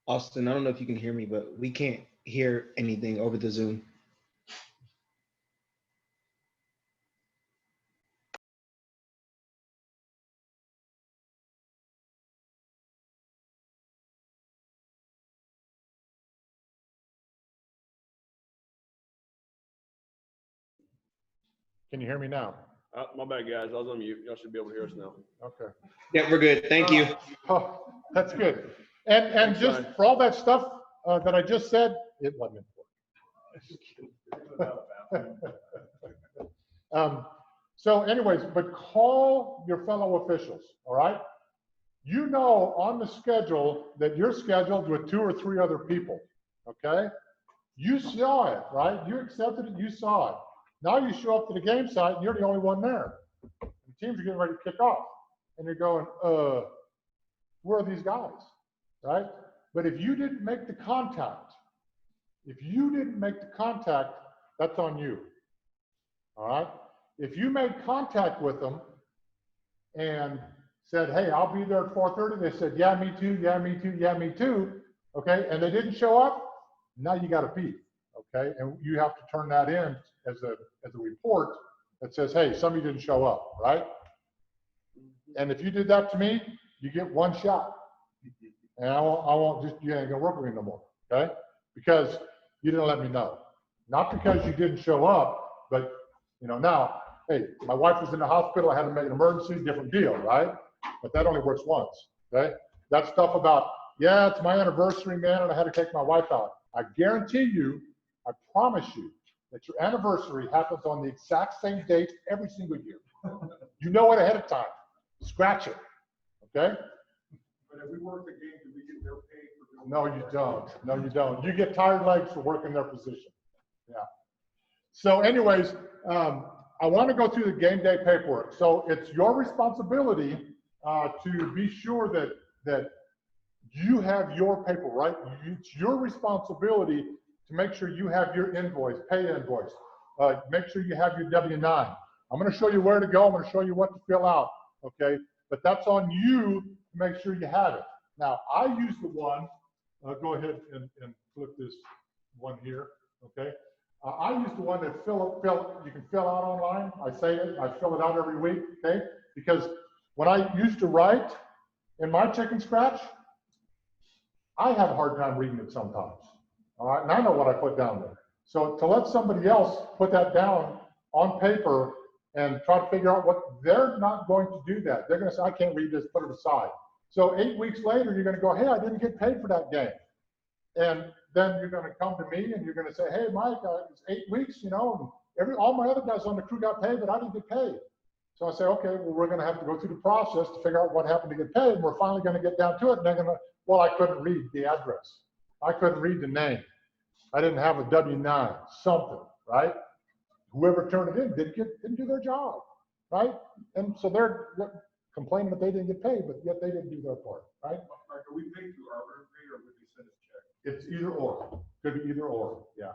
Austin, I don't know if you can hear me, but we can't hear anything over the Zoom. Can you hear me now? My bad, guys. I was on mute. Y'all should be able to hear us now. Okay. Yeah, we're good. Thank you. Oh, that's good. And Thanks, just Ryan. for all that stuff that I just said, it wasn't important. So anyways, but call your fellow officials, all right? You know on the schedule that you're scheduled with 2 or 3 other people, okay? You saw it, right? You accepted it, you saw it. Now you show up to the game site and you're the only one there. The teams are getting ready to kick off. And you're going, where are these guys, right? But if you didn't make the contact, that's on you, all right? If you made contact with them and said, hey, I'll be there at 4:30, they said, yeah, me too, yeah, me too, yeah, me too, okay, and they didn't show up, now you got a beef, okay? And you have to turn that in as a report that says, hey, somebody didn't show up, right? And if you did that to me, you get 1 shot. And I won't just, you ain't gonna work with me no more, okay? Because you didn't let me know. Not because you didn't show up, but now, hey, my wife was in the hospital, I had to make an emergency, different deal, right? But that only works once, okay? That stuff about, yeah, it's my anniversary, man, and I had to take my wife out. I guarantee you, I promise you, that your anniversary happens on the exact same date every single year. You know it ahead of time. Scratch it, okay? But if we work the game, do we get their pay for doing? No, you don't. No, you don't. You get tired legs for working their position. Yeah. So anyways, I want to go through the game day paperwork. So it's your responsibility to be sure that you have your paper, right? It's your responsibility to make sure you have your invoice, pay invoice. Make sure you have your W-9. I'm going to show you where to go. I'm going to show you what to fill out, okay? But that's on you to make sure you have it. Now, I use the one, go ahead and flip this one here, okay? I use the one that you can fill out online. I say it, I fill it out every week, okay? Because when I used to write in my chicken scratch, I have a hard time reading it sometimes, all right? And I know what I put down there. So to let somebody else put that down on paper and try to figure out what, they're not going to do that. They're gonna say, I can't read this, put it aside. So 8 weeks later, you're gonna go, hey, I didn't get paid for that game. And then you're gonna come to me and you're gonna say, hey, Mike, it's 8 weeks, and all my other guys on the crew got paid, but I didn't get paid. So I say, okay, well, we're gonna have to go through the process to figure out what happened to get paid. And we're finally gonna get down to it. And they're gonna, well, I couldn't read the address. I couldn't read the name. I didn't have a W-9, something, right? Whoever turned it in didn't do their job, right? And so they're complaining that they didn't get paid, but yet they didn't do their part, right? Like, are we paid through arbiter pay or would they send us check? It's either or. Could be either or, yeah.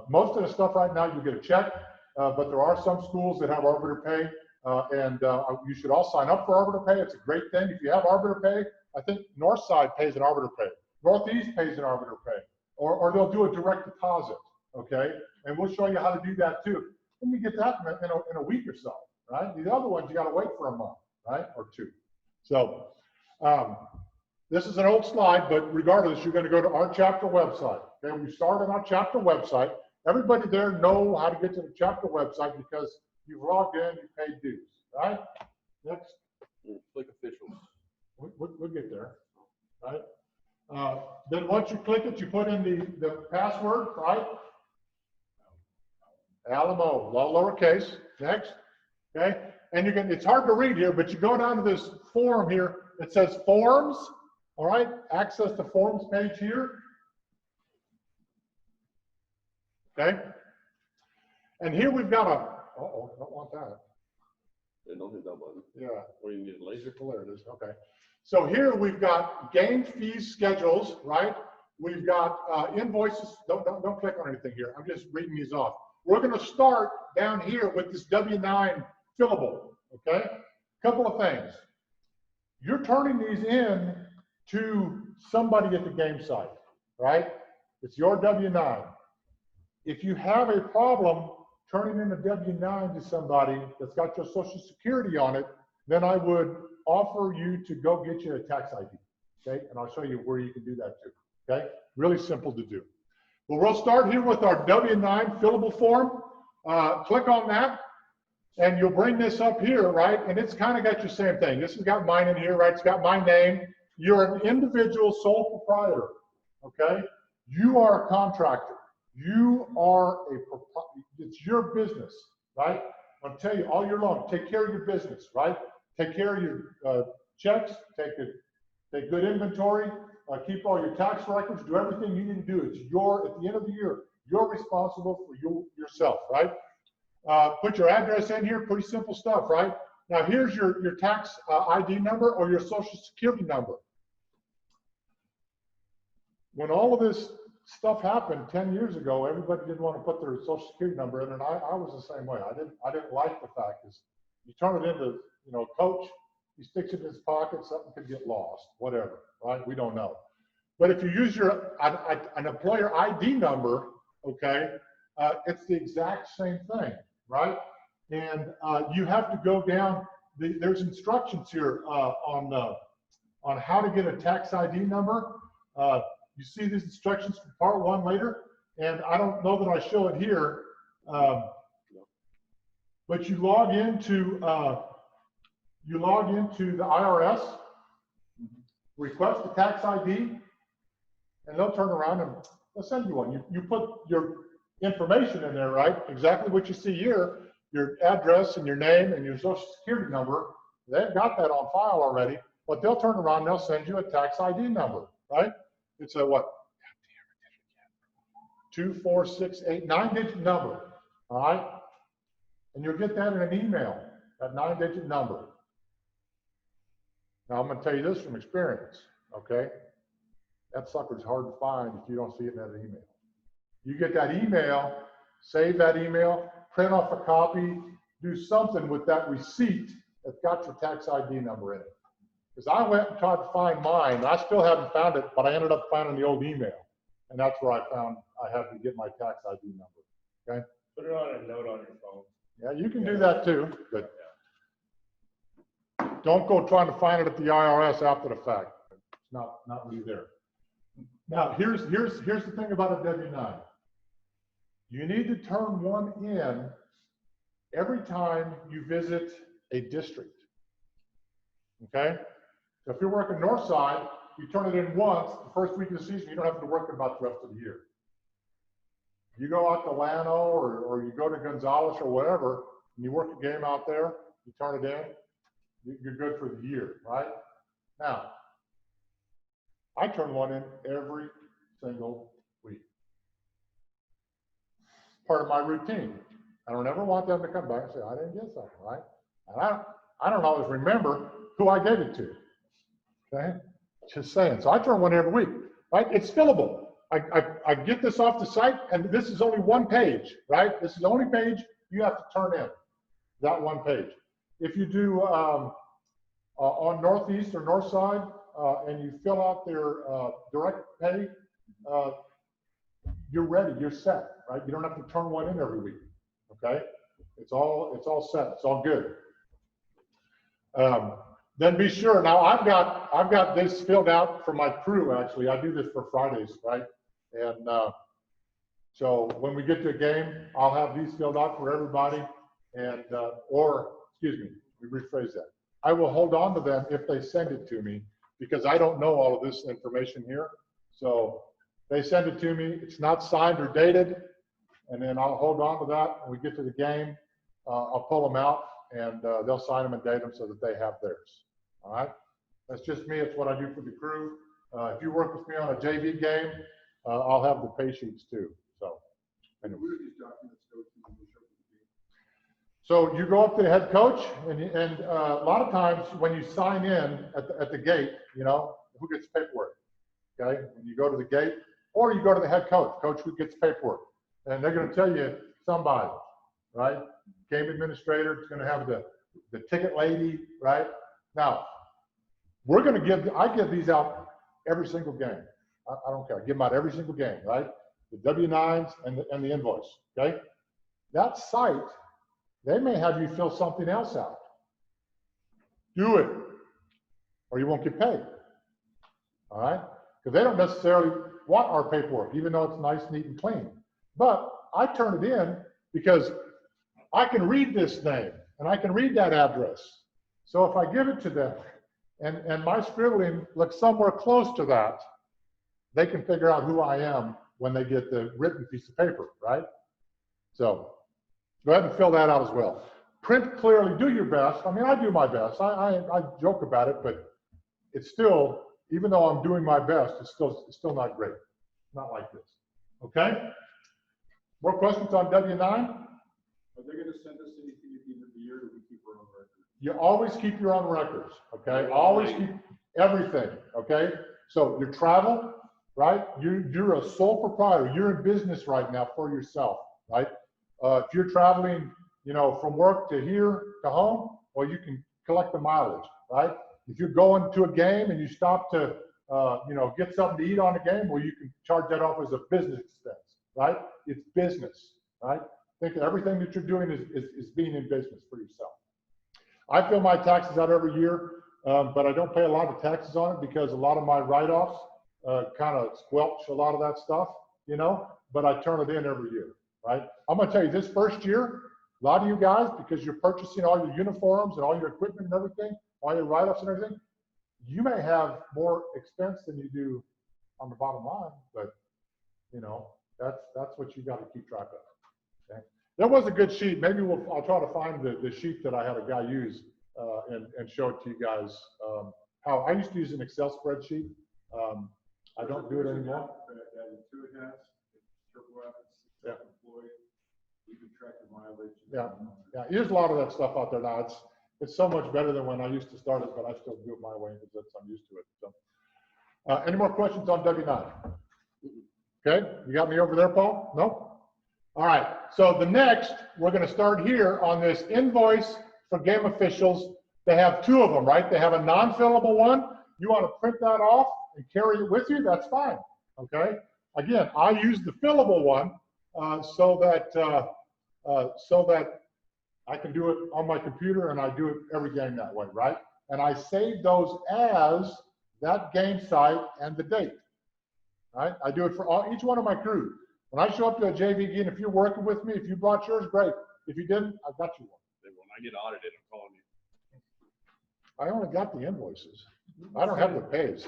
Most of the stuff right now, you get a check, but there are some schools that have arbiter pay, and you should all sign up for arbiter pay. It's a great thing. If you have arbiter pay, I think Northside pays an arbiter pay. Northeast pays an arbiter pay, or they'll do a direct deposit, okay? And we'll show you how to do that too. And you get that in a week or so, right? The other ones, you got to wait for a month, right? Or 2. So this is an old slide, but regardless, you're going to go to our chapter website. Okay, we start on our chapter website. Everybody there know how to get to the chapter website because you've logged in, you paid dues, right? Next. Click officials. We'll get there, right? Then once you click it, you put in the password, right? Alamo, lowercase. Next, okay? And it's hard to read here, but you go down to this form here. It says forms, all right? Access the forms page here. Okay? And here we've got don't want that. Yeah, don't hit that button. Yeah. Or you can get a laser. Well, there it is, okay. So here we've got game fees schedules, right? We've got invoices. Don't click on anything here. I'm just reading these off. We're going to start down here with this W-9 fillable, okay? Couple of things. You're turning these in to somebody at the game site, right? It's your W-9. If you have a problem turning in a W-9 to somebody that's got your Social Security on it, then I would offer you to go get you a tax ID, okay? And I'll show you where you can do that too, okay? Really simple to do. Well, we'll start here with our W-9 fillable form. Click on that, and you'll bring this up here, right? And it's kind of got your same thing. This has got mine in here, right? It's got my name. You're an individual sole proprietor, okay? You are a contractor. You are it's your business, right? I'll tell you all year long, take care of your business, right? Take care of your checks, take good inventory, keep all your tax records, do everything you need to do. It's at the end of the year, you're responsible for yourself, right? Put your address in here, pretty simple stuff, right? Now here's your tax ID number or your Social Security number. When all of this stuff happened 10 years ago, everybody didn't want to put their Social Security number in, and I was the same way. I didn't like the fact is you turn it into, coach, he sticks it in his pocket, something could get lost, whatever, right? We don't know. But if you use an employer ID number, okay, it's the exact same thing, right? And you have to go down. There's instructions here on how to get a tax ID number. You see these instructions from part 1 later, and I don't know that I show it here, but you log into the IRS, request a tax ID, and they'll turn around and they'll send you one. You put your information in there, right? Exactly what you see here, your address and your name and your Social Security number. They've got that on file already, but they'll turn around and they'll send you a tax ID number, right? It's a what? 2, 4, 6, 8, 9-digit number, all right? And you'll get that in an email, that 9-digit number. Now I'm gonna tell you this from experience, okay? That sucker's hard to find if you don't see it in that email. You get that email, save that email, print off a copy, do something with that receipt that's got your tax ID number in it. Because I went and tried to find mine. I still haven't found it, but I ended up finding the old email. And that's where I found I had to get my tax ID number, okay? Put it on a note on your phone. Yeah, you can do that too, but don't go trying to find it at the IRS after the fact. It's not really there. Now, here's the thing about a W-9. You need to turn one in every time you visit a district, okay? So if you're working north side, you turn it in once, the first week of the season, you don't have to work about the rest of the year. You go out to Llano or you go to Gonzales or whatever, and you work a game out there, you turn it in, you're good for the year, right? Now, I turn one in every single week. Part of my routine. I don't ever want them to come back and say, I didn't get something, right? And I don't always remember who I gave it to, okay? Just saying. So I turn one every week, right? It's fillable. I get this off the site, and this is only one page, right? This is the only page you have to turn in, that one page. If you do on Northeast or North Side, and you fill out their direct pay, you're ready, you're set, right? You don't have to turn one in every week, okay? It's all set, it's all good. Then be sure, now I've got this filled out for my crew, actually. I do this for Fridays, right? And so when we get to a game, I'll have these filled out for everybody, and, or, excuse me, we rephrase that. I will hold on to them if they send it to me, because I don't know all of this information here. So they send it to me, it's not signed or dated, and then I'll hold on to that. When we get to the game, I'll pull them out, and they'll sign them and date them so that they have theirs. All right? That's just me. It's what I do for the crew. If you work with me on a JV game, I'll have the pay sheets too. So, anyway. Where do these documents go to when we show up at the game? So you go up to the head coach, and a lot of times when you sign in at the gate, you know, who gets paperwork, okay? When you go to the gate, or you go to the head coach who gets paperwork, and they're going to tell you somebody, right? Game administrator, it's going to have the ticket lady, right? Now, I give these out every single game. I don't care. I give them out every single game, right? The W-9s and the invoice, okay? That site, they may have you fill something else out. Do it, or you won't get paid, all right? Because they don't necessarily want our paperwork, even though it's nice, neat, and clean. But I turn it in because I can read this name, and I can read that address. So if I give it to them, and my scribbling looks somewhere close to that, they can figure out who I am when they get the written piece of paper, right? So go ahead and fill that out as well. Print clearly, do your best. I mean, I do my best. I joke about it, but it's still, even though I'm doing my best, it's still not great. Not like this. Okay? More questions on W-9? Are they gonna send us anything at the end of the year, or do we keep our own records? You always keep your own records, okay? Always keep everything, okay? So your travel, right? You're a sole proprietor. You're in business right now for yourself, right? If you're traveling, you know, from work to here to home, well, you can collect the mileage, right? If you're going to a game and you stop to, you know, get something to eat on the game, well, you can charge that off as a business expense, right? It's business, right? Think everything that you're doing is being in business for yourself. I fill my taxes out every year, but I don't pay a lot of taxes on it because a lot of my write-offs kind of squelch a lot of that stuff, you know, but I turn it in every year, right? I'm going to tell you this first year, a lot of you guys, because you're purchasing all your uniforms and all your equipment and everything, all your write-offs and everything, you may have more expense than you do on the bottom line, but you know, that's what you got to keep track of. Okay? There was a good sheet. Maybe I'll try to find the sheet that I had a guy use and show it to you guys. How I used to use an Excel spreadsheet. I don't do it anymore. That Intuit has, Yeah. employee, you can track the mileage. Yeah, there's a lot of that stuff out there now. It's so much better than when I used to start it, but I still do it my way because I'm used to it. So, any more questions on W-9? Okay, you got me over there, Paul? No? All right, so the next, we're going to start here on this invoice for game officials. They have two of them, right? They have a non-fillable one. You want to print that off and carry it with you, that's fine, okay? Again, I use the fillable one so that I can do it on my computer, and I do it every game that way, right? And I save those as that game site and the date, right? I do it for each one of my crew. When I show up to a JV game, if you're working with me, if you brought yours, great. If you didn't, I've got you one. When I get audited, I'm calling you. I only got the invoices. I don't have the pays.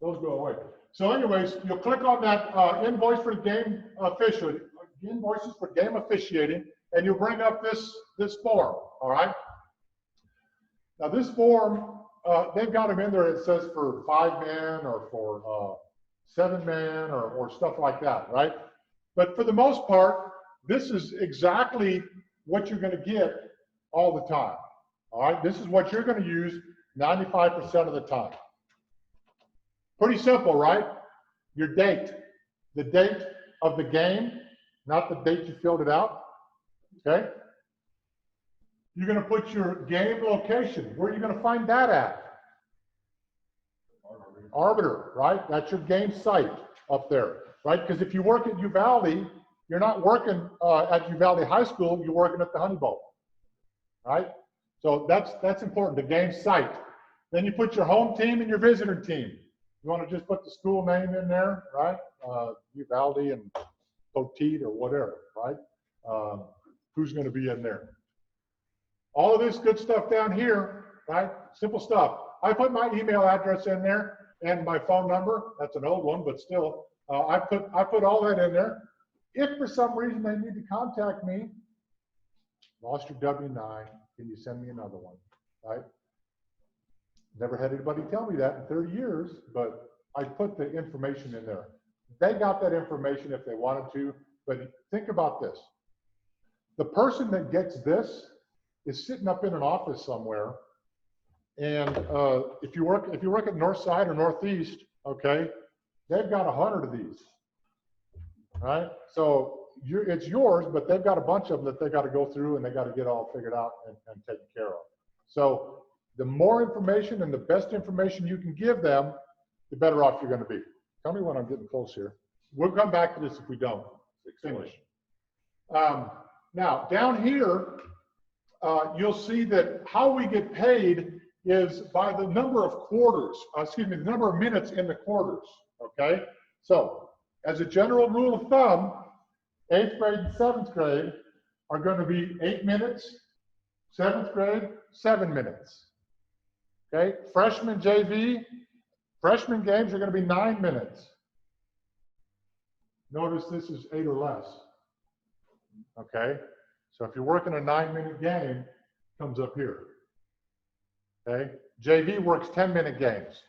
Those go away. So anyways, you'll click on that invoice for game official, invoices for game officiating, and you'll bring up this form, all right? Now this form, they've got them in there, it says for 5-man or for 7-man or stuff like that, right? But for the most part, this is exactly what you're going to get all the time, all right? This is what you're going to use 95% of the time. Pretty simple, right? Your date, the date of the game, not the date you filled it out, okay? You're going to put your game location. Where are you going to find that at? Arbiter, right? That's your game site up there, right? Because if you work at Uvalde, you're not working at Uvalde High School, you're working at the Honey Bowl, right? So that's important, the game site. Then you put your home team and your visitor team. You want to just put the school name in there, right? Uvalde and Poteet or whatever, right? Who's going to be in there? All of this good stuff down here, right? Simple stuff. I put my email address in there and my phone number. That's an old one, but still, I put all that in there. If for some reason they need to contact me, lost your W-9, can you send me another one, right? Never had anybody tell me that in 30 years, but I put the information in there. They got that information if they wanted to, but think about this. The person that gets this is sitting up in an office somewhere, and if you work at North Side or Northeast, okay, they've got 100 of these, right? So it's yours, but they've got a bunch of them that they got to go through and they got to get all figured out and taken care of. So The more information and the best information you can give them, the better off you're going to be. Tell me when I'm getting close here. We'll come back to this if we don't finish. Now, down here, you'll see that how we get paid is by the number of quarters, the number of minutes in the quarters, okay? So, as a general rule of thumb, 8th grade and 7th grade are going to be 8 minutes, 7th grade, 7 minutes. Okay, freshman JV, freshman games are going to be 9 minutes. Notice this is 8 or less. Okay, so if you're working a 9-minute game, it comes up here. Okay, JV works 10-minute games.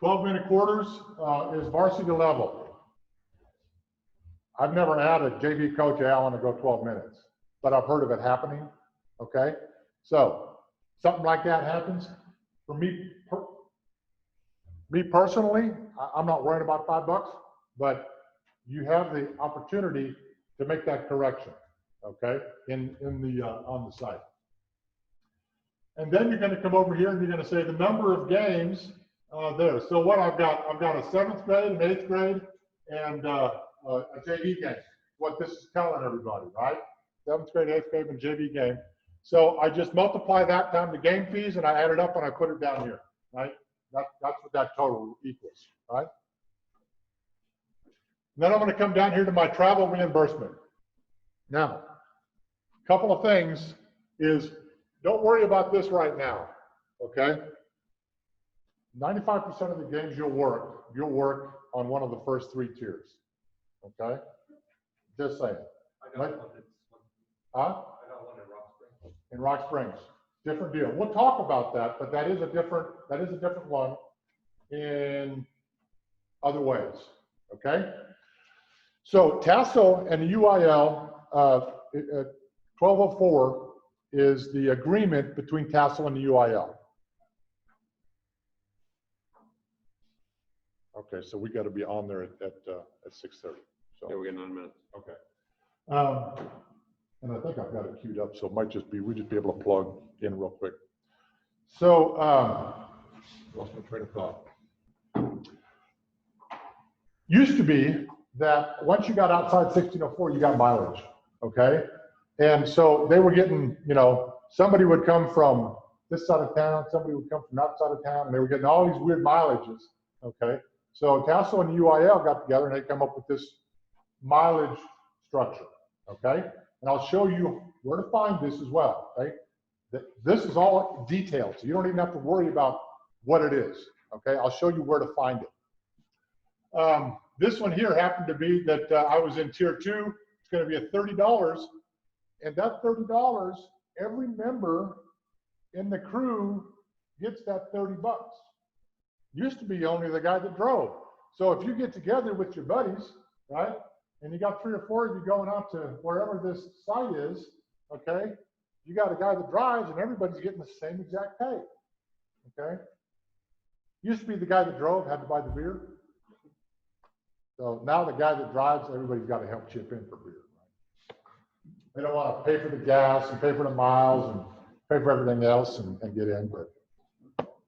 12-minute quarters is varsity level. I've never had a JV coach, hey, I want to go 12 minutes, but I've heard of it happening. Okay, so something like that happens. For me personally, I'm not worried about $5, but you have the opportunity to make that correction, okay, on the site. And then you're going to come over here and you're going to say the number of games there. So what I've got a 7th grade, an 8th grade, and a JV game. What this is telling everybody, right? 7th grade, 8th grade, and JV game. So I just multiply that down to game fees and I add it up and I put it down here, right? That's what that total equals, right? Then I'm going to come down here to my travel reimbursement. Now, a couple of things is, don't worry about this right now, okay? 95% of the games you'll work on one of the first 3 tiers, okay? Just saying. Huh? In Rock Springs, different deal. We'll talk about that, but that is a different one in other ways. Okay. So Tassel and the UIL 1204 is the agreement between Tassel and the UIL. Okay, so we got to be on there at 6:30. So Yeah, we got 9 minutes. okay. And I think I've got it queued up, so it might just be, we'll just be able to plug in real quick. So, lost my train of thought. Used to be that once you got outside 1604, you got mileage, okay? And so they were getting, you know, somebody would come from this side of town, somebody would come from that side of town, and they were getting all these weird mileages, okay? So Tassel and the UIL got together and they come up with this mileage structure, okay? And I'll show you where to find this as well, right? This is all detailed, so you don't even have to worry about what it is, okay? I'll show you where to find it. This one here happened to be that I was in tier 2. It's going to be at $30, and that $30, every member in the crew gets that $30. Used to be only the guy that drove. So if you get together with your buddies, right? And you got 3 or 4 of you going out to wherever this site is, okay? You got a guy that drives and everybody's getting the same exact pay, okay? Used to be the guy that drove had to buy the beer. So now the guy that drives, everybody's got to help chip in for beer, right? They don't want to pay for the gas and pay for the miles and pay for everything else and get in, but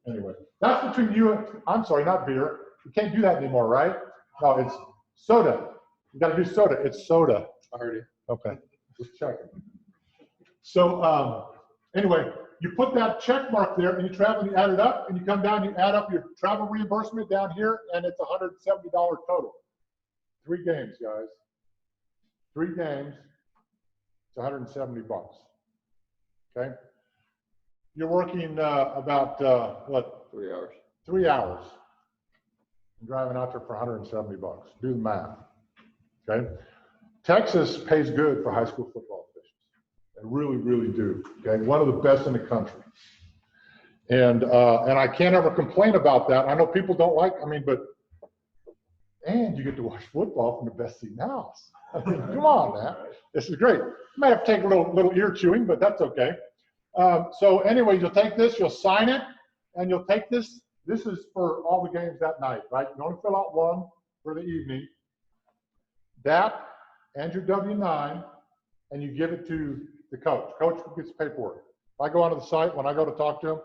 anyway. That's between you and, I'm sorry, not beer. You can't do that anymore, right? No, it's soda. You got to do soda. It's soda. I heard you. Okay, just checking. So anyway, you put that check mark there and you travel and you add it up and you come down, you add up your travel reimbursement down here and it's $170 total. 3 games, guys. 3 games, it's $170. Okay? You're working about, what? 3 hours. 3 hours. And driving out there for $170. Do the math. Okay? Texas pays good for high school football officials. They really, really do. Okay? One of the best in the country. And I can't ever complain about that. I know people don't like, I mean, but, and you get to watch football from the best seat in the house. I mean, come on, man. This is great. You might have to take a little ear chewing, but that's okay. So anyway, you'll take this, you'll sign it, and you'll take this. This is for all the games that night, right? You only fill out one for the evening. That and your W-9, and you give it to the coach. Coach gets paperwork. I go onto the site, when I go to talk to him,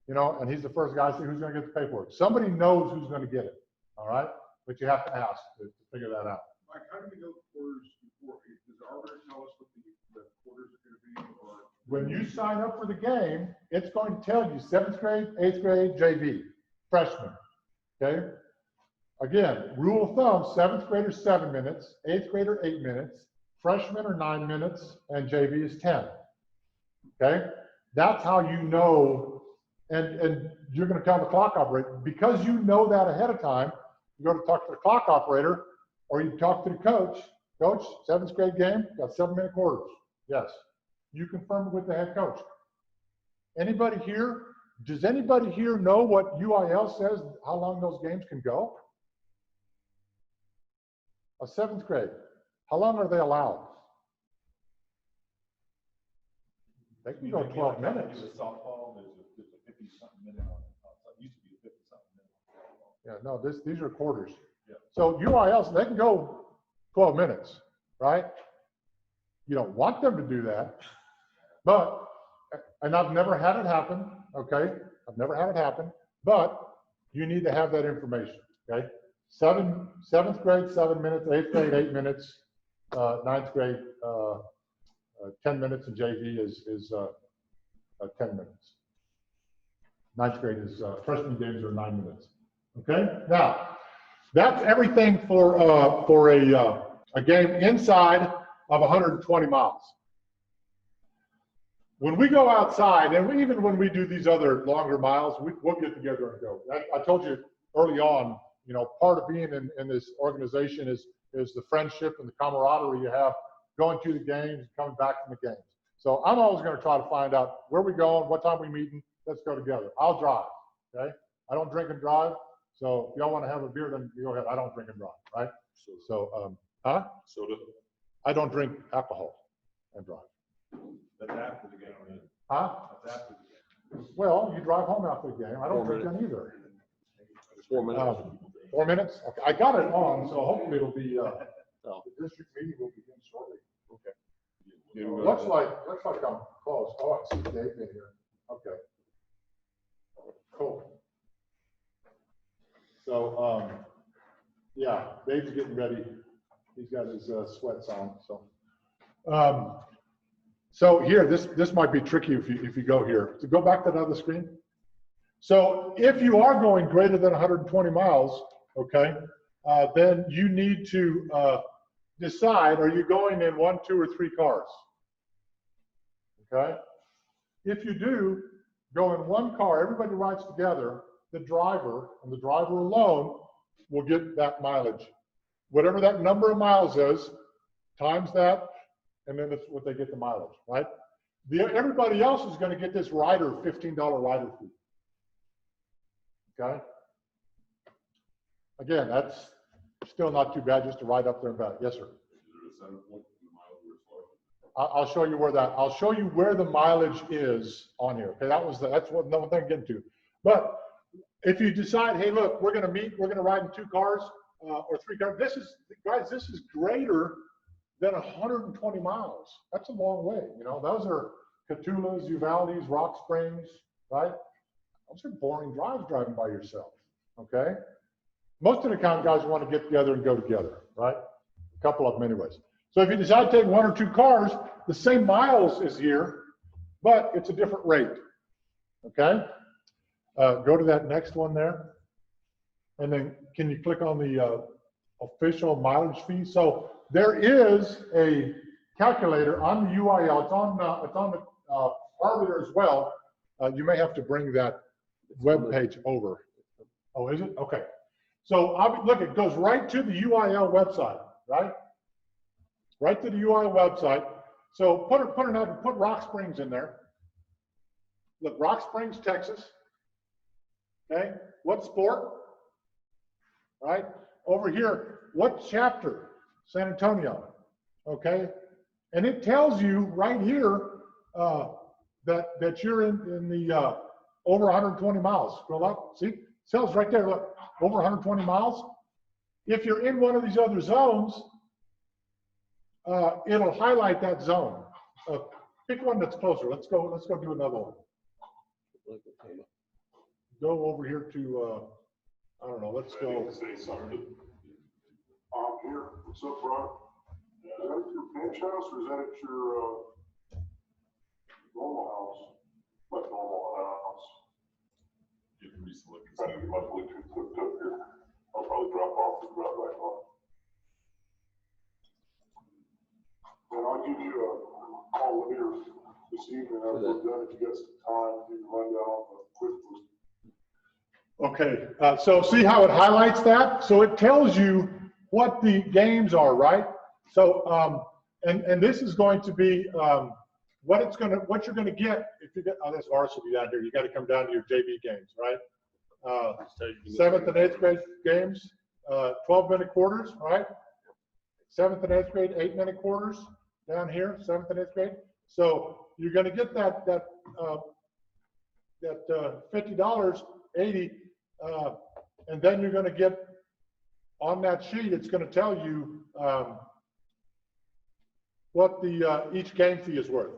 you know, and he's the first guy, I say, who's going to get the paperwork? Somebody knows who's going to get it, all right? But you have to ask to figure that out. Mike, how do we know the quarters before? Does the arbiter tell us what the quarters are going to be, or? When you sign up for the game, it's going to tell you 7th grade, 8th grade, JV, freshman, okay? Again, rule of thumb, 7th grader 7 minutes, 8th grader 8 minutes, freshmen are 9 minutes, and JV is 10, okay? That's how you know, and you're gonna tell the clock operator, because you know that ahead of time, you go to talk to the clock operator, or you talk to the coach, coach, 7th grade game, got 7-minute quarters, yes. You confirm it with the head coach. Anybody here, does anybody here know what UIL says, how long those games can go? A 7th grade, how long are they allowed? They can go 12 minutes. Softball, there's a 50-something minute on it. It used to be a 50-something minute. Yeah, no, these are quarters. Yeah. So UILs, they can go 12 minutes, right? You don't want them to do that, but, and I've never had it happen, okay? I've never had it happen, but you need to have that information, okay? 7th grade, 7 minutes, 8th grade, 8 minutes, 9th grade, 10 minutes, and JV is 10 minutes. 9th grade is, freshman games are 9 minutes, okay? Now, that's everything for a game inside of 120 miles. When we go outside, and even when we do these other longer miles, we'll get together and go. I told you early on, you know, part of being in this organization is the friendship and the camaraderie you have going to the games and coming back from the games. So I'm always going to try to find out where we going, what time we meeting, let's go together. I'll drive, okay? I don't drink and drive, so if y'all want to have a beer, then you go ahead. I don't drink and drive, right? So, Soda. I don't drink alcohol and drive. That's after the game, right? Huh? That's after the game. Well, you drive home after the game. I don't 4 drink then either. 4 minutes. 4 minutes? Okay, I got it on, so hopefully it'll be, the district meeting will begin shortly. Looks like I'm close. Oh, I see Dave in here. Okay. Cool. So, yeah, Dave's getting ready. He's got his sweats on, so. So here, this might be tricky if you go here. So go back to the other screen. So if you are going greater than 120 miles, okay, then you need to decide, are you going in 1, 2, or 3 cars? Okay. If you do, go in 1 car, everybody rides together, the driver and the driver alone will get that mileage. Whatever that number of miles is, times that, and then that's what they get the mileage, right? Everybody else is going to get this rider, $15 rider fee. Okay? Again, that's still not too bad just to ride up there and back. Yes, sir. I'll show you where that, I'll show you where the mileage is on here. Okay, that's what another thing I'm getting to. But if you decide, hey, look, we're going to meet, we're going to ride in 2 cars or 3 cars. This is, guys, this is greater than 120 miles. That's a long way. You know, those are Cotulas, Uvaldes, Rock Springs, right? Those are boring drives driving by yourself. Okay. Most of the time, guys want to get together and go together, right? A couple of them, anyways. So if you decide to take 1 or 2 cars, the same miles is here, but it's a different rate. Okay. Go to that next one there. And then can you click on the official mileage fee? So there is a calculator on the UIL. It's on the Arbiter as well. You may have to bring that web page over. Oh, is it? Okay. So look, it goes right to the UIL website, right? Right to the UIL website. So put Rock Springs in there. Look, Rock Springs, Texas. Okay. What sport? Right? Over here, what chapter? San Antonio. Okay. And it tells you right here that you're in the over 120 miles. Scroll up. See? It tells right there, look, over 120 miles. If you're in one of these other zones, it'll highlight that zone. Pick one that's closer. Let's go do another one. Go over here to, I don't know, let's go. Say something. Here, what's up, Ron? Is that at your bench house or is that at your, normal house? My normal house. You can reselect. Trying to get my Bluetooth hooked up here. I'll probably drop off and drop back on. And I'll give you a call later this evening after we're done. If you got some time, you can run down on the quick list. Okay, so see how it highlights that? So it tells you what the games are, right? So, and this is going to be what you're gonna get if you get, oh, that's varsity down here. You got to come down to your JV games, right? 7th and 8th grade games, 12-minute quarters, right? 7th and 8th grade, 8-minute quarters down here, 7th and 8th grade. So you're gonna get that $50, 80, and then you're gonna get on that sheet. It's gonna tell you what the each game fee is worth.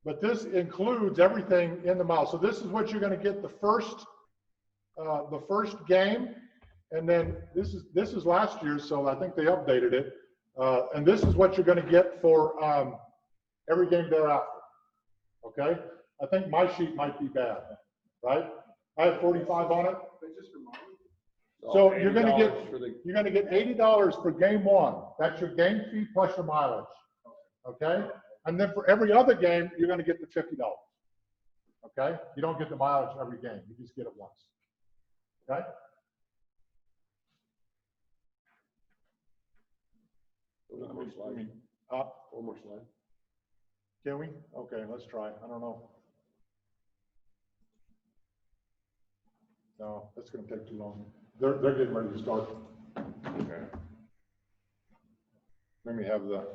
But this includes everything in the mile. So this is what you're going to get the first game, and then this is last year's, so I think they updated it. And this is what you're going to get for every game thereafter. Okay, I think my sheet might be bad, right? I have 45 on it. So you're going to get $80 for game one. That's your game fee plus your mileage. Okay. And then for every other game, you're going to get the $50. Okay? You don't get the mileage every game. You just get it once. Okay? One more slide. One more slide. Can we? Okay, let's try. I don't know. No, that's going to take too long. They're getting ready to start. Okay. Let me have the.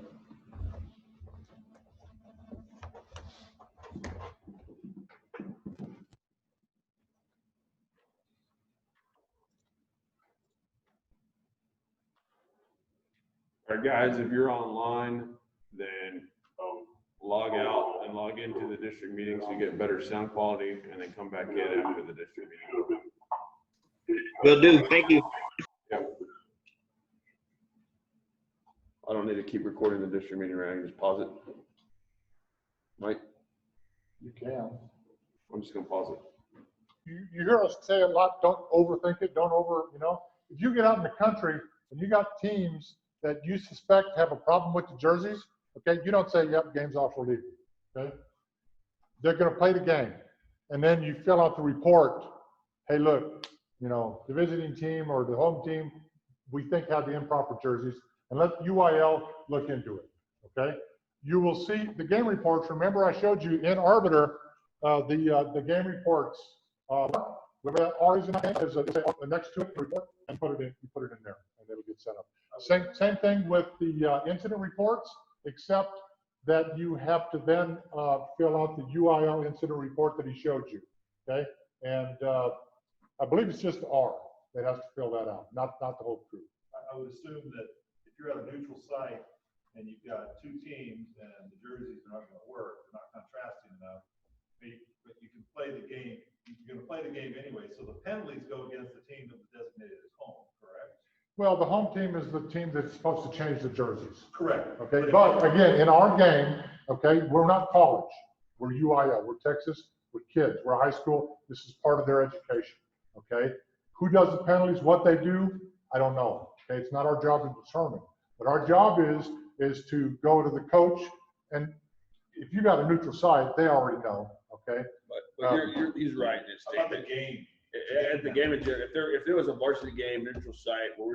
All right, guys, if you're online, then log out and log into the district meeting so you get better sound quality, and then come back in after the district meeting. Will do. Thank you. I don't need to keep recording the district meeting, right? I can just pause it. Mike, You can. I'm just gonna pause it. You hear us say a lot, don't overthink it, if you get out in the country and you got teams that you suspect have a problem with the jerseys, okay, you don't say, yep, game's off, we're leaving, okay? They're gonna play the game. And then you fill out the report, hey, look, the visiting team or the home team, we think had the improper jerseys, and let UIL look into it, okay? You will see the game reports. Remember I showed you in Arbiter, the game reports, whatever that R is in that, is the next to it report, and you put it in there, and it'll get set up. Same thing with the incident reports, except that you have to then fill out the UIL incident report that he showed you, okay? And I believe it's just the R that has to fill that out, not the whole crew. I would assume that if you're at a neutral site and you've got two teams and the jerseys are not going to work, they're not contrasting enough, but you can play the game. You're going to play the game anyway, so the penalties go against the team that was designated as home, correct? Well, the home team is the team that's supposed to change the jerseys. Correct. Okay, but again, in our game, okay, we're not college. We're UIL. We're Texas. We're kids. We're high school. This is part of their education. Okay, who does the penalties? What they do? I don't know. Okay, it's not our job to determine. But our job is to go to the coach, and if you got a neutral site, they already know. Okay. But he's right in his How about statement. the game? At the game, if there was a varsity game, neutral site, where we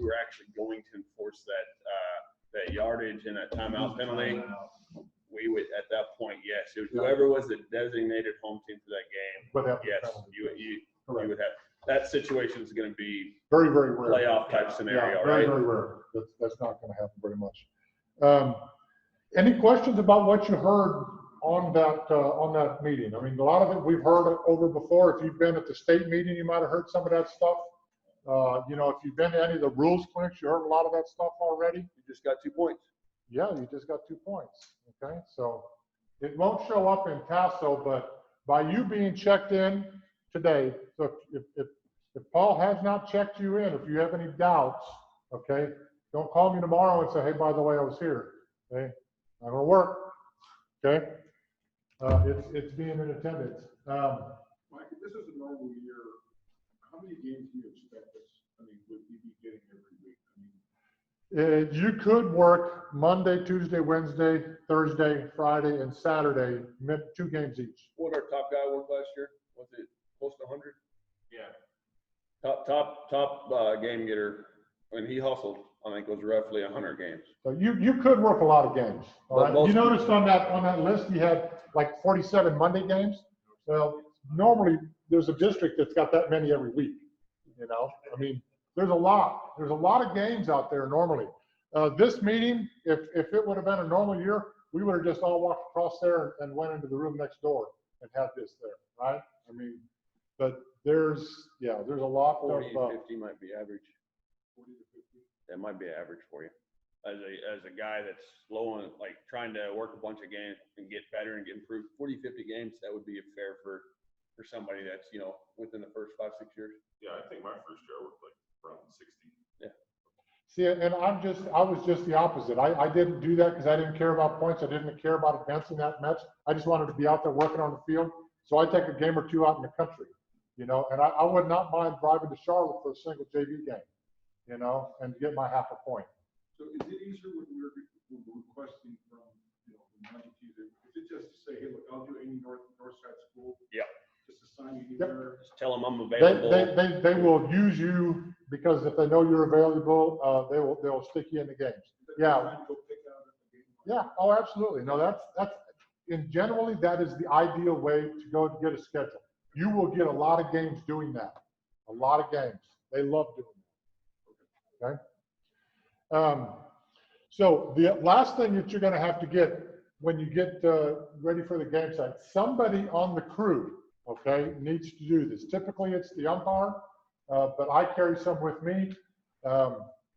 were actually going to enforce that yardage and that timeout penalty, we would, at that point, yes, whoever was the designated home team for that game, yes, you would have. That situation is going to be very, very rare. Playoff type scenario, yeah, very, right? very rare. That's not going to happen very much. Any questions about what you heard on that meeting? I mean, a lot of it we've heard over before. If you've been at the state meeting, you might have heard some of that stuff. If you've been to any of the rules clinics, you heard a lot of that stuff already. You just got 2 points. Yeah, you just got 2 points. Okay, so it won't show up in Tasso, but by you being checked in today, so if Paul has not checked you in, if you have any doubts, okay, don't call me tomorrow and say, hey, by the way, I was here. Okay, not gonna work. Okay, it's being in attendance. Mike, if this is a normal year, how many games do you expect us, I mean, would we be getting every week? I mean, You could work Monday, Tuesday, Wednesday, Thursday, Friday, and Saturday, 2 games each. What our top guy worked last year? Was it close to 100? Yeah. Top game getter, when he hustled, I think was roughly 100 games. So you could work a lot of games. All But right. most You noticed on that list, you had like 47 Monday games. Well, normally there's a district that's got that many every week. You know, I mean, there's a lot of games out there normally. This meeting, if it would have been a normal year, we would have just all walked across there and went into the room next door and had this there, right? I mean, but there's a lot 40 of, 50 might be average. 40 to 50? That might be average for you. As a guy that's slow and like trying to work a bunch of games and get better and get improved, 40, 50 games, that would be fair for somebody that's, you know, within the first 5, 6 years. Yeah, I think my first year I worked like around 60. see, and I was just the opposite. I didn't do that because I didn't care about points. I didn't care about advancing that much. I just wanted to be out there working on the field. So I take a game or two out in the country, you know, and I would not mind driving to Charlotte for a single JV game, you know, and get my half a point. So is it easier when we're requesting from, you know, from Monday, Tuesday? Is it just to say, hey, look, I'll do any north side school? Yep. Just assign you anywhere? Just tell them I'm available. They will use you because if they know you're available, they'll stick you in the games. Yeah. Trying to go pick out a game? Yeah. Oh, absolutely. No, that's generally that is the ideal way to go and get a schedule. You will get a lot of games doing that. A lot of games. They love doing that. Okay. So the last thing that you're going to have to get when you get ready for the game site, somebody on the crew, okay, needs to do this. Typically it's the umpire, but I carry some with me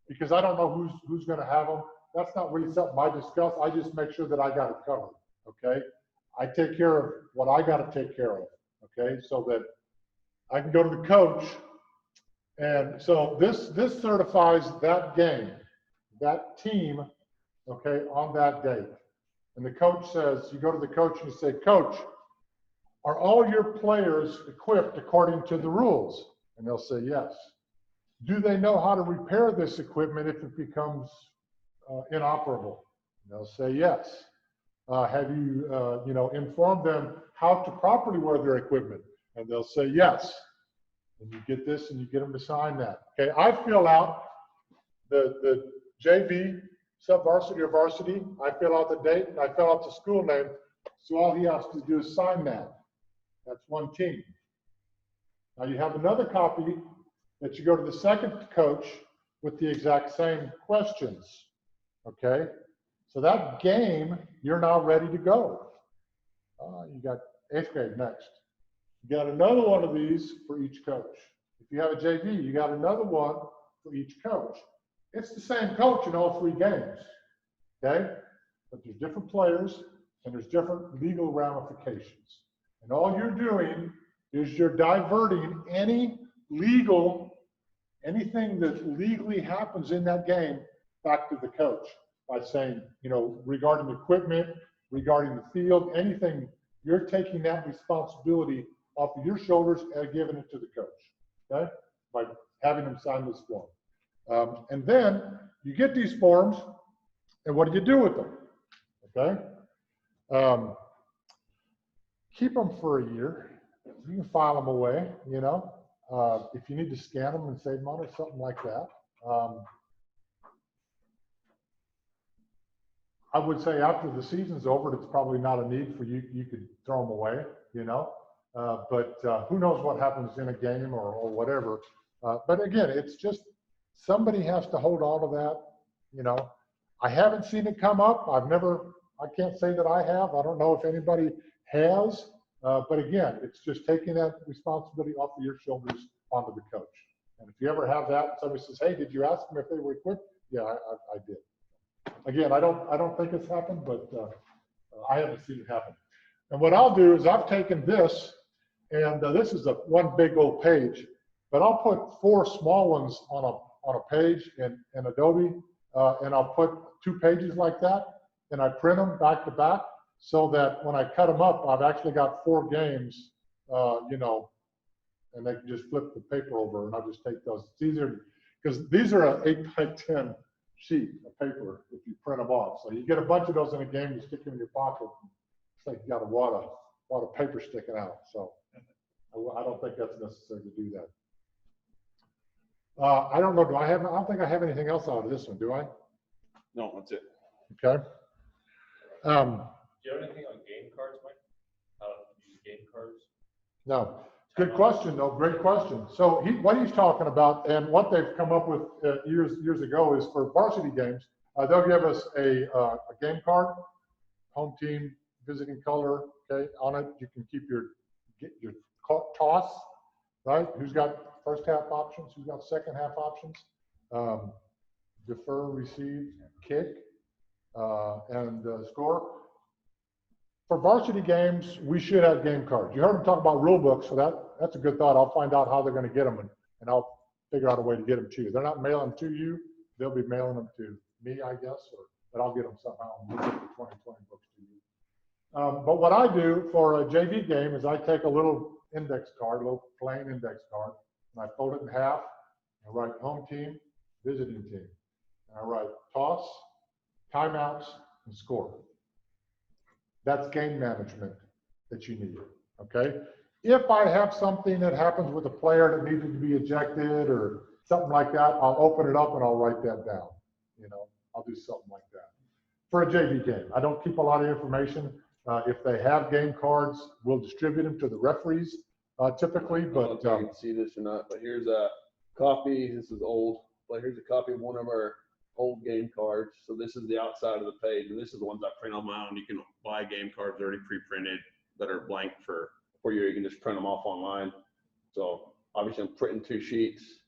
because I don't know who's going to have them. That's not really something I discuss. I just make sure that I got it covered, okay? I take care of what I got to take care of, okay, so that I can go to the coach. And so this certifies that game, that team, okay, on that date. And the coach says, you go to the coach and you say, Coach, are all your players equipped according to the rules? And they'll say, yes. Do they know how to repair this equipment if it becomes inoperable? And they'll say, yes. Have you, informed them how to properly wear their equipment? And they'll say, yes. And you get this and you get them to sign that. Okay, I fill out the JV, sub-varsity or varsity. I fill out the date and I fill out the school name. So all he has to do is sign that. That's one team. Now you have another copy that you go to the second coach with the exact same questions. Okay, so that game, you're now ready to go. You got 8th grade next. You got another one of these for each coach. If you have a JV, you got another one for each coach. It's the same coach in all 3 games, okay? But there's different players and there's different legal ramifications. And all you're doing is you're diverting anything that legally happens in that game back to the coach by saying, regarding equipment, regarding the field, anything, you're taking that responsibility off of your shoulders and giving it to the coach, okay? By having them sign this form. And then you get these forms, and what do you do with them, okay? Keep them for a year. You can file them away, if you need to scan them and save money, something like that. I would say after the season's over, it's probably not a need for you. You could throw them away, but who knows what happens in a game or whatever. But again, it's just somebody has to hold on to that. I haven't seen it come up. I can't say that I have. I don't know if anybody has. But again, it's just taking that responsibility off of your shoulders onto the coach. And if you ever have that, somebody says, hey, did you ask them if they were equipped? Yeah, I did. Again, I don't think it's happened, but I haven't seen it happen. And what I'll do is I've taken this, and this is one big old page, but I'll put 4 small ones on a page in Adobe, and I'll put 2 pages like that, and I print them back to back so that when I cut them up, I've actually got 4 games, you know, and they can just flip the paper over, and I'll just take those. It's easier because these are an 8 by 10 sheet of paper if you print them off. So you get a bunch of those in a game, you stick them in your pocket. It's like you got a wad of paper sticking out. So I don't think that's necessary to do that. I don't know. I don't think I have anything else out of this one, do I? No, that's it. Okay. Do you have anything on game cards, Mike? How to use game cards? No. Good question, though. Great question. So what he's talking about, and what they've come up with years ago, is for varsity games, they'll give us a game card, home team, visiting color. Okay, on it you can keep your toss, right? Who's got first half options? Who's got second half options? Defer, receive, kick, and score. For varsity games, we should have game cards. You heard them talk about rule books, so that's a good thought. I'll find out how they're going to get them, and I'll figure out a way to get them to you. They're not mailing them to you. They'll be mailing them to me, I guess, but I'll get them somehow and we'll get the 2020 books to you. But what I do for a JV game is I take a little index card, a little plain index card, and I fold it in half. I write home team, visiting team. And I write toss, timeouts, and score. That's game management that you need, okay? If I have something that happens with a player that needed to be ejected or something like that, I'll open it up and I'll write that down. You know, I'll do something like that. For a JV game, I don't keep a lot of information. If they have game cards, we'll distribute them to the referees typically, I don't know but if you can see this or not, but here's a copy. This is old, but here's a copy of one of our old game cards. So this is the outside of the page, and this is the ones I print on my own. You can buy game cards already pre-printed that are blank for you. You can just print them off online. So obviously I'm printing 2 sheets,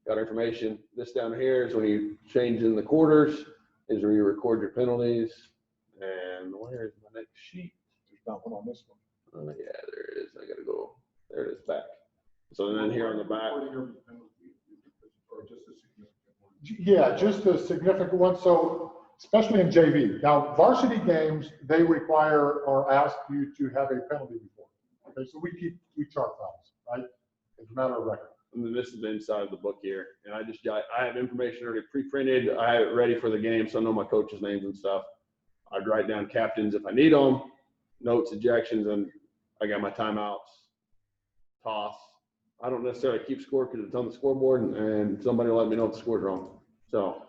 got information. This down here is when you change in the quarters, is where you record your penalties. And where's my next sheet? there's not one on this one. Oh yeah, there it is. I gotta go, there it is back. So then here on the back, Yeah, just a significant one. So especially in JV. Now, varsity games, they require or ask you to have a penalty before. Okay, so we chart fouls, right? It's a matter of record. and then this is the inside of the book here. And I have information already pre-printed. I have it ready for the game, so I know my coaches' names and stuff. I'd write down captains if I need them, notes, ejections, and I got my timeouts, toss. I don't necessarily keep score because it's on the scoreboard, and somebody will let me know if the score's wrong. So,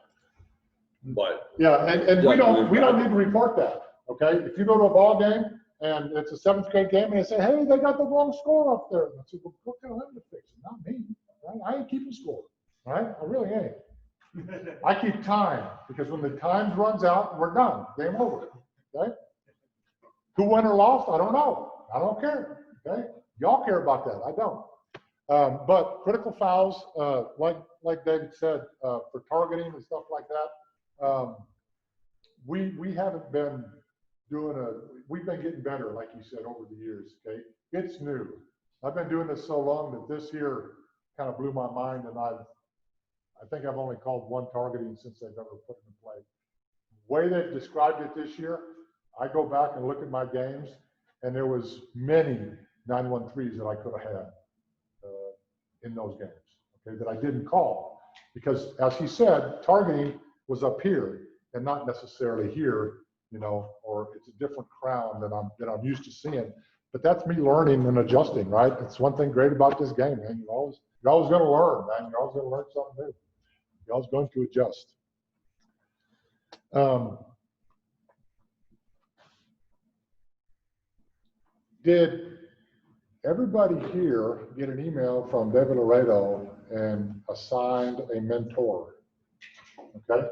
but Yeah, and we don't need to report that. Okay, if you go to a ball game and it's a 7th grade game and they say, hey, they got the wrong score up there, and I say, well, go tell them to fix it, not me. Right? I ain't keeping score. Right? I really ain't. I keep time because when the time runs out, we're done. Game over. Okay. Who won or lost? I don't know. I don't care. Okay. Y'all care about that. I don't. But critical fouls, like David said, for targeting and stuff like that, we haven't been we've been getting better, like you said, over the years. Okay. It's new. I've been doing this so long that this year kind of blew my mind, and I think I've only called 1 targeting since they've ever put it in play. The way they've described it this year, I go back and look at my games, and there was many 913s that I could have had in those games, okay, that I didn't call. Because as he said, targeting was up here and not necessarily here, you know, or it's a different crown that I'm used to seeing. But that's me learning and adjusting, right? It's one thing great about this game, man. You're always going to learn, man. You're always going to learn something new. You're always going to adjust. Did everybody here get an email from David Laredo and assigned a mentor? Okay.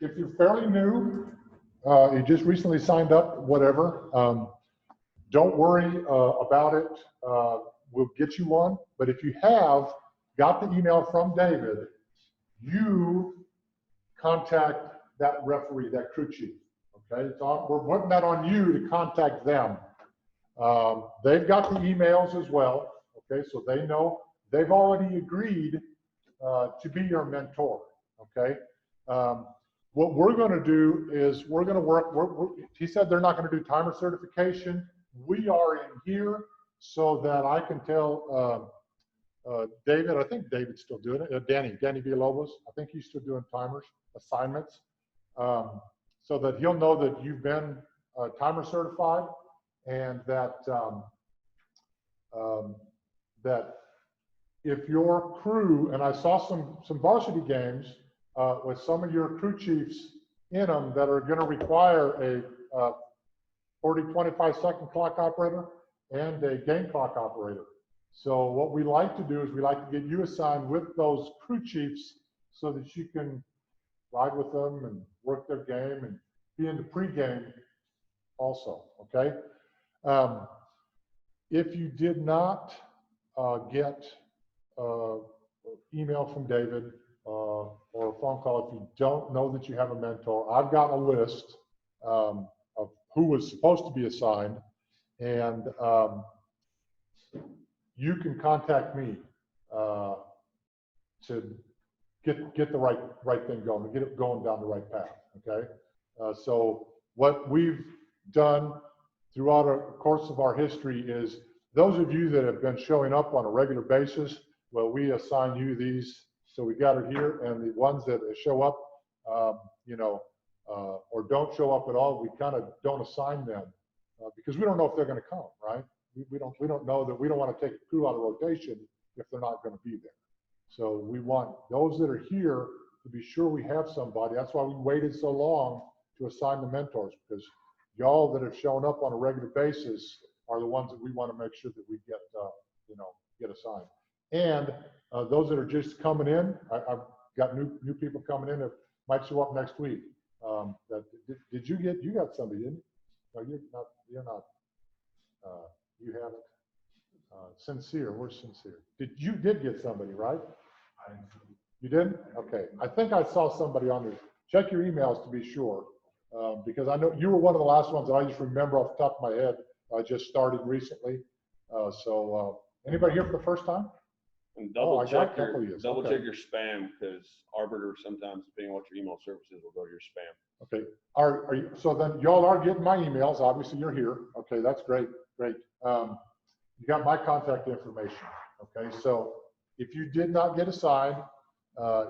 If you're fairly new, you just recently signed up, whatever, don't worry about it. We'll get you one. But if you have got the email from David, you contact that referee, that crew chief, Okay, we're putting that on you to contact them. They've got the emails as well. Okay, so they know they've already agreed to be your mentor. Okay, what we're going to do is we're going to work. He said they're not going to do timer certification. We are in here so that I can tell David. I think David's still doing it. Danny Villalobos. I think he's still doing timers assignments, so that he'll know that you've been timer certified, and that that if your crew, and I saw some varsity games with some of your crew chiefs in them that are going to require a 25 second clock operator and a game clock operator. So what we like to do is we like to get you assigned with those crew chiefs so that you can ride with them and work their game and be in the pregame also, okay? If you did not get email from David or a phone call, if you don't know that you have a mentor, I've got a list of who was supposed to be assigned, and you can contact me to get the right thing going, to get it going down the right path. Okay, so what we've done throughout the course of our history is those of you that have been showing up on a regular basis, well, we assign you these. So we got it here, and the ones that show up, or don't show up at all, we kind of don't assign them because we don't know if they're going to come, right? We don't know that. We don't want to take a crew out of rotation if they're not going to be there. So we want those that are here to be sure we have somebody. That's why we waited so long to assign the mentors, because y'all that have shown up on a regular basis are the ones that we want to make sure that we get assigned. And those that are just coming in, I've got new people coming in that might show up next week. You got somebody, didn't you? No, you're not. You haven't. Sincere, where's Sincere? You did get somebody, right? You didn't? Okay. I think I saw somebody on there. Check your emails to be sure, because I know you were one of the last ones that I just remember off the top of my head. I just started recently. Anybody here for the first time? And I double got a check couple of you. double Okay. check your spam, because Arbiter sometimes, depending on what your email service is, will go to your spam. Okay. Are you, so then y'all are getting my emails. Obviously you're here. Okay. That's great. Great. You got my contact information. Okay. So if you did not get assigned,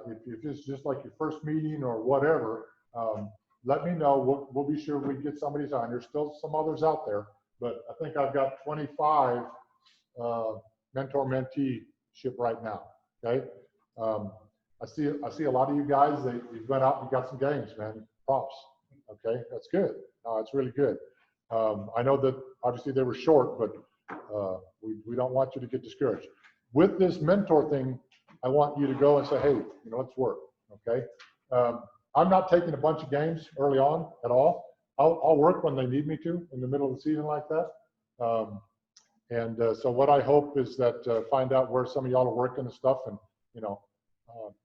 if it's just like your first meeting or whatever, let me know. We'll be sure we get somebody assigned. There's still some others out there, but I think I've got 25 mentor-mentee ship right now. Okay. I see a lot of you guys, you've went out and got some games, man. Props. Okay. That's good. It's really good. I know that obviously they were short, but we don't want you to get discouraged. With this mentor thing, I want you to go and say, hey, let's work. Okay. I'm not taking a bunch of games early on at all. I'll work when they need me to in the middle of the season like that. So what I hope is that find out where some of y'all are working and stuff, and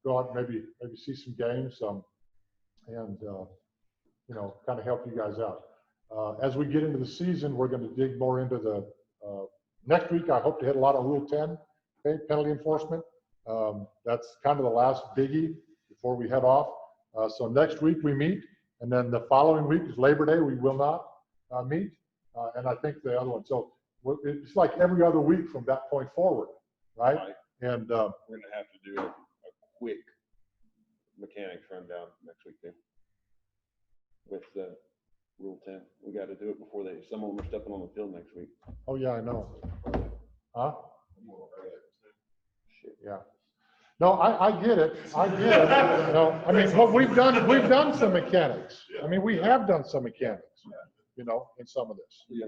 go out and maybe see some games, and kind of help you guys out. As we get into the season, we're going to dig more into the next week. I hope to hit a lot of Rule 10, okay, penalty enforcement. That's kind of the last biggie before we head off. So next week we meet, and then the following week is Labor Day. We will not meet, and I think the other one. So it's like every other week from that point forward, right? And we're going to have to do a quick mechanics rundown next week too. With the Rule 10, we got to do it before some of them are stepping on the field next week. oh yeah, I know. Huh? Shit. Yeah. No, I get it. I get it. No, I mean, what we've done some mechanics. I mean, we have done some mechanics, in some of this. It's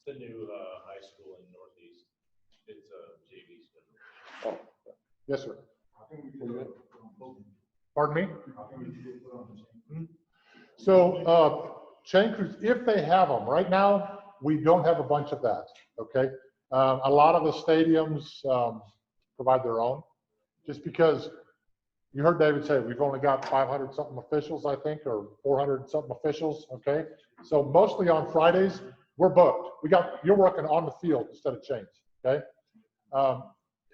a new high school in Northeast. It's a JV school. Oh, yes, sir. Pardon me? So chain crews, if they have them, right now, we don't have a bunch of that, okay? A lot of the stadiums provide their own, just because you heard David say, we've only got 500 something officials, I think, or 400 something officials, okay? So mostly on Fridays, we're booked. You're working on the field instead of chains, okay?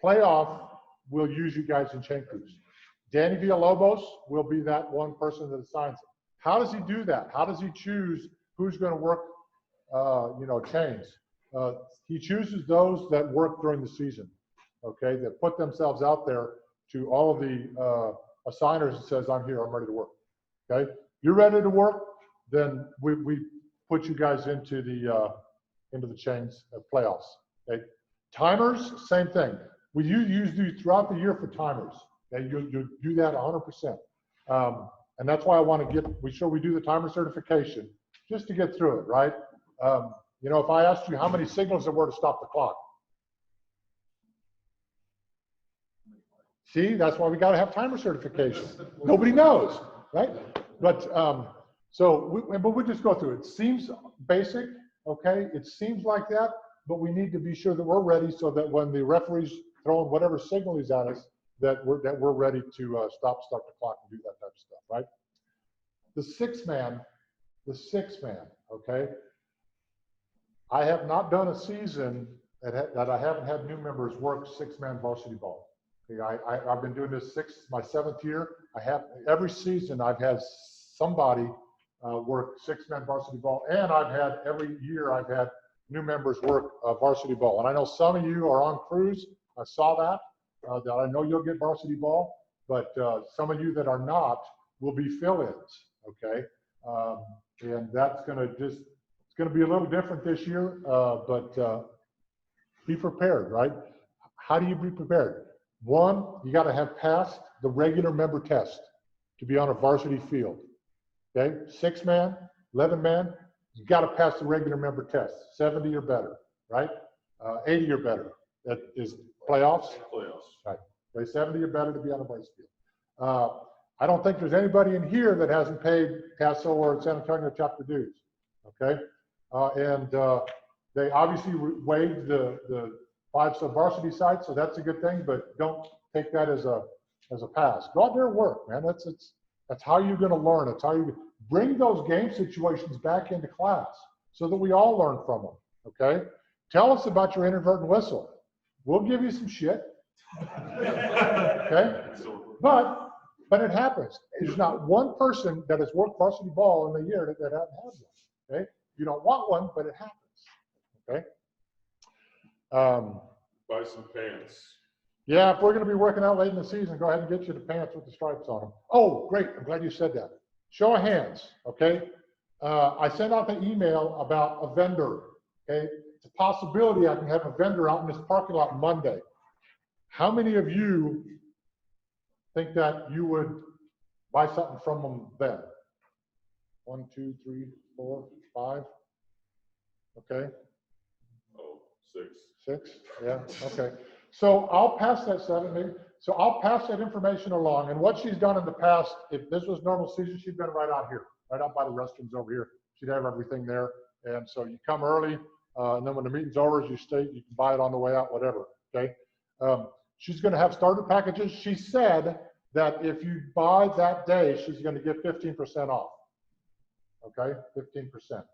Playoff, we'll use you guys in chain crews. Danny Villalobos will be that one person that assigns it. How does he do that? How does he choose who's going to work, chains? He chooses those that work during the season, okay, that put themselves out there to all of the assigners and says, I'm here, I'm ready to work, okay? You're ready to work, then we put you guys into the chains of playoffs, okay? Timers, same thing. We use you throughout the year for timers, okay? You do that 100%. And that's why I want to we do the timer certification just to get through it, right? If I asked you how many signals there were to stop the clock. See, that's why we got to have timer certification. Nobody knows, right? But we'll just go through it. It seems basic, okay? It seems like that, but we need to be sure that we're ready so that when the referee's throwing whatever signal he's at us, that we're ready to start the clock and do that type of stuff, right? The six man, okay? I have not done a season that I haven't had new members work six-man varsity ball. Okay, I've been doing this my 7th year. Every season I've had somebody work six-man varsity ball, and every year I've had new members work varsity ball. And I know some of you are on crews. I saw that I know you'll get varsity ball, but some of you that are not will be fill-ins, okay? And that's it's going to be a little different this year, but be prepared, right? How do you be prepared? One, you got to have passed the regular member test to be on a varsity field, okay? 6-man, 11-man, you got to pass the regular member test, 70 or better, right? 80 or better. That is playoffs. Right. Okay, 70 or better to be on a varsity field. I don't think there's anybody in here that hasn't paid CASO or San Antonio chapter dues, okay? They obviously waived the 5 sub-varsity sites, so that's a good thing, but don't take that as a pass. Go out there and work, man. That's how you're going to learn. It's how you bring those game situations back into class so that we all learn from them, okay? Tell us about your inadvertent whistle. We'll give you some shit, okay? But it happens. There's not one person that has worked varsity ball in the year that hasn't had one, okay? You don't want one, but it happens, okay? Buy some pants. Yeah, if we're going to be working out late in the season, go ahead and get you the pants with the stripes on them. Oh, great. I'm glad you said that. Show of hands, okay? I sent out the email about a vendor, okay? It's a possibility I can have a vendor out in this parking lot Monday. How many of you think that you would buy something from them then? 1, 2, 3, 4, 5. Okay. Oh, 6. 6. Yeah. Okay. So I'll pass that 7. Maybe. So I'll pass that information along. And what she's done in the past, if this was normal season, she'd been right out here, right out by the restrooms over here. She'd have everything there. And so you come early, and then when the meeting's over, you stay. You can buy it on the way out, whatever. Okay. She's going to have starter packages. She said that if you buy that day, she's going to get 15% off. Okay, 15%.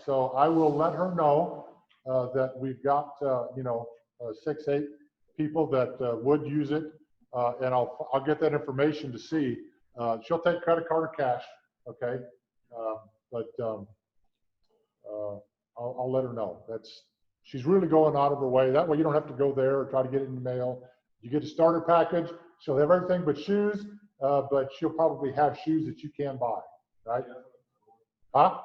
So I will let her know that we've got 6, 8 people that would use it, and I'll get that information to see. She'll take credit card or cash. Okay, I'll let her know. She's really going out of her way. That way you don't have to go there or try to get it in the mail. You get a starter package. She'll have everything but shoes, but she'll probably have shoes that you can buy, right? Huh?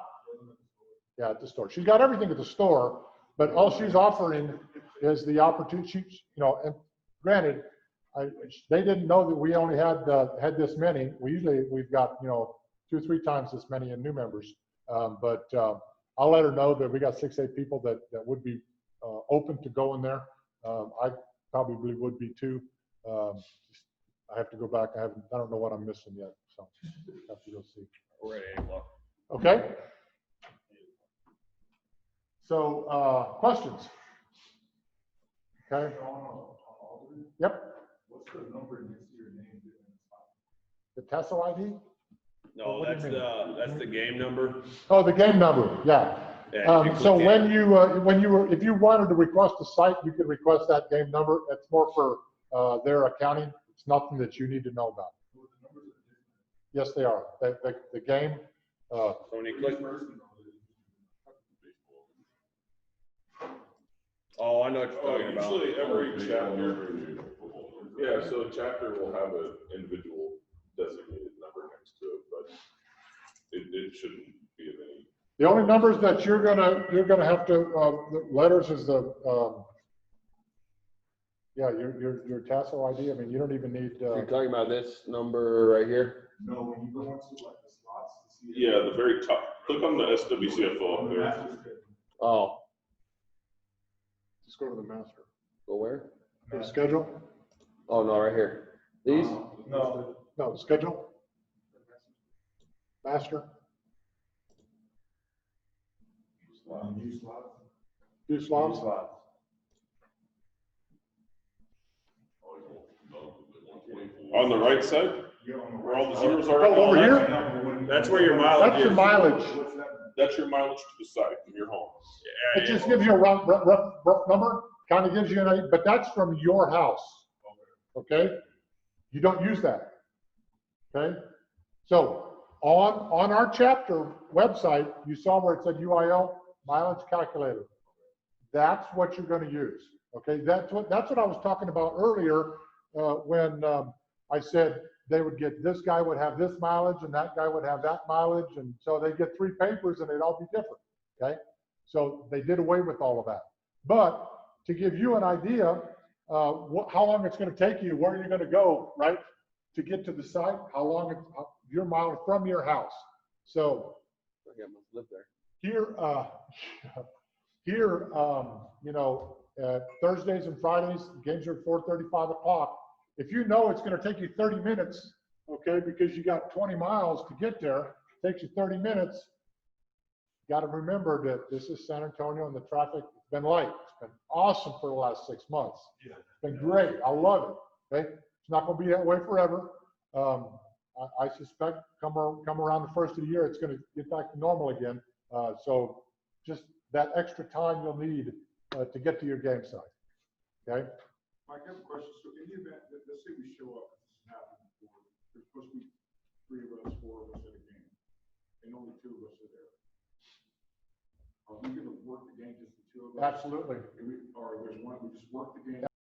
Yeah, at the store. She's got everything at the store, but all she's offering is the opportunity, and granted, they didn't know that we only had this many. We've got, 2 or 3 times this many in new members. But I'll let her know that we got 6, 8 people that would be open to go in there. I probably would be too. I have to go back. I don't know what I'm missing yet, so I have to go see. We're at 8 o'clock. Okay. So questions? Okay. Yep. What's the number next to your name? The Tasso ID? No, What do you that's the game number. Oh, the game number, yeah. Yeah, you So click when you if you wanted to request a site, you could request that game number. It's more for their accounting. It's nothing that you need to know about. Yes, they are. The game, So when you click, oh, I know what you're talking about. Usually every chapter, yeah, so a chapter will have an individual designated number next to it, but it shouldn't be of any. the only numbers that you're gonna have to, the letters is the, yeah, your Tasso ID. I mean, you don't even need, You're talking about this number right here? No, when you go into like the slots to see. Yeah, the very top, click on the SWCFO up there. Oh, just go to the master. go where? The schedule? Oh, no, right here. These? No, No, schedule? Master? use slots. View slots? On the right side, where all the zeros are. Oh, over here? That's where your mileage That's your is. mileage. That's your mileage to the side of your home. It just gives you a rough number, kind of gives you an idea, but that's from your house. Okay? You don't use that. Okay? So on our chapter website, you saw where it said UIL, mileage calculator. That's what you're going to use. Okay? That's what I was talking about earlier when I said they would get, this guy would have this mileage and that guy would have that mileage. And so they get 3 papers and they'd all be different. Okay? So they did away with all of that. But to give you an idea, how long it's going to take you, where you're going to go, right, to get to the site, how long it's your mileage from your house. So I must live there. here, you know, Thursdays and Fridays, games are at 4:30, 5 o'clock. If you know it's going to take you 30 minutes, okay, because you got 20 miles to get there, takes you 30 minutes. Got to remember that this is San Antonio and the traffic has been light. It's been awesome for the last 6 months. Yeah. It's been great. I love it. Okay, it's not going to be that way forever. I suspect come around the first of the year, it's going to get back to normal again. So just that extra time you'll need to get to your game site. Okay. Mike, I have a question. So in the event that, let's say we show up, this is happening before, there's supposed to be 3 of us, 4 of us at a game, and only 2 of us are there. Are we gonna work the game just the 2 of us? Absolutely. Or there's one, we just work the game?